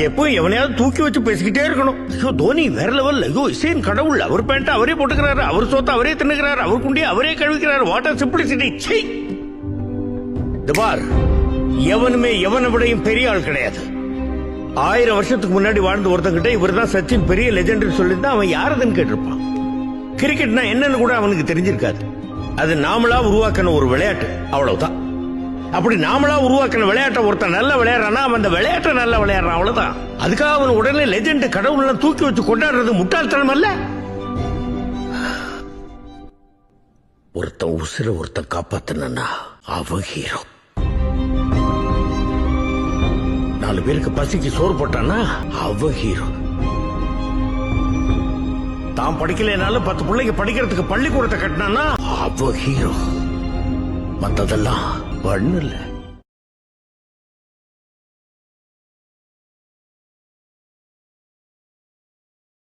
எப்பவும் எவனையாவது தூக்கி வச்சு பேசிக்கிட்டே இருக்கணும். ஐயோ தோனி வேற லெவல், ஐயோ இசையின் கடவுள், அவர் பேண்ட் அவரே போட்டுக்கிறாரு, அவர் சோத்த அவரே தின்னுக்கிறாரு, அவர் குண்டியை அவரே கழுவிக்கிறாரு. Water simplicity. பார், எவனுமே எவனை விடையும் பெரிய ஆள் கிடையாது. 1000 வருஷத்துக்கு முன்னாடி வாழ்ந்து ஒருத்தங்கிட்ட இவர் தான் சச்சின் பெரிய லெஜெண்ட் சொல்லியிருந்தா அவன் யாருதுன்னு கேட்டிருப்பான். கிரிக்கெட்னா என்னன்னு கூட அவனுக்கு தெரிஞ்சிருக்காது. அது நாமளா உருவாக்கின ஒரு விளையாட்டு, அவ்வளவுதான். அப்படி நாமளா உருவாக்கின விளையாட்டை ஒருத்தன் நல்ல விளையாடுறானா அவன் அந்த விளையாட்டை நல்லா விளையாடுறான், அவ்வளவுதான். அதுக்காக அவன் உடனே லெஜெண்ட் கடவுள் தூக்கி வச்சு கொண்டாடுறது முட்டாள்தனம் அல்ல. ஒருத்தன் உசுர ஒருத்தன் காப்பாத்தினா அவன் ஹீரோ. 4 பேருக்கு பசிக்கு சோறு போட்டானா அவன் ஹீரோ. தான் படிக்கலைனாலும் 10 பிள்ளைங்க படிக்கிறதுக்கு பள்ளிக்கூடத்தை கட்டினானா அவன் ஹீரோ. மத்ததெல்லாம் ஒண்ணு இல்ல.